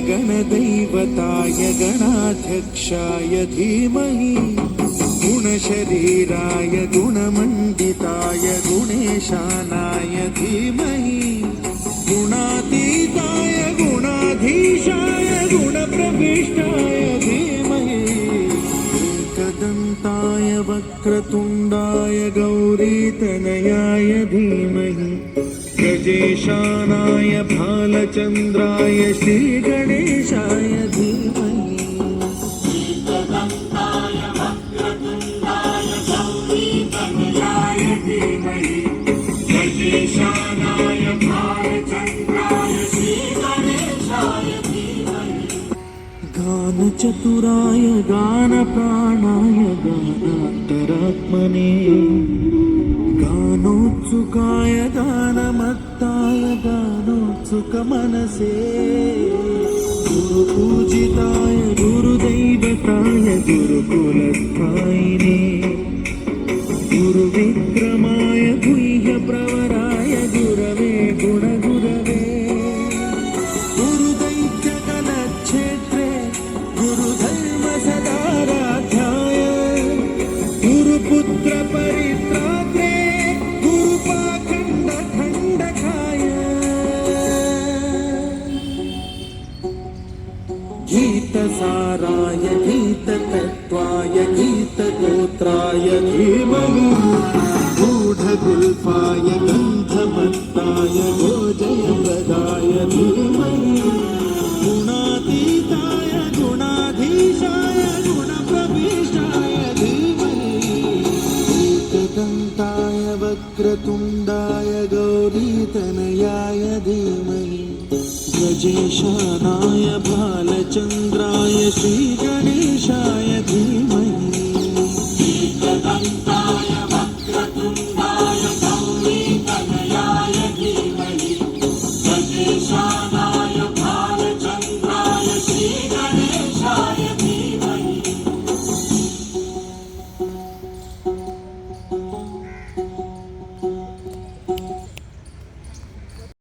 गणदैवताय गणाध्यक्षाय धीमहि गुणशरीराय गुणमण्डिताय गुणेशानाय धीमहि गुणातीताय गुणाधीशाय गुणप्रविष्टाय धीमहि एकदन्ताय वक्रतुण्डाय गौरीतनयाय धीमहि गजेशानाय भालचन्द्राय श्रीगणेशाय धीमहि एकदन्ताय वक्रतुण्डाय गौरीतनयाय धीमहि गजेशानाय भालचन्द्राय श्रीगणेशाय धीमहि गानचतुराय गानप्राणाय गानान्तरात्मने गानोत्सुकाय गानमत्ताय गानोत्सुकमनसे गुरुपूजिताय गुरुदैवताय गुरुकुलस्थायिने गुरुविक्रमाय गुह्यप्रवराय गुरवे गुणगुरवे गुरुदैत्यकलक्षेत्रे गुरुधर्मसदाराध्याय गुरुपुत्रपरित्रात्रे गीतसाराय गीततत्त्वाय गीतगोत्राय धीमहि गूढगुल्फाय गन्धमत्ताय गोजयप्रदाय धीमहि गुणातीताय गुणाधीशाय गुणप्रविष्टाय धीमहि एकदन्ताय वक्रतुण्डाय गौरीतनयाय धीमहि गजेशानाय भालचन्द्राय श्रीगणेशाय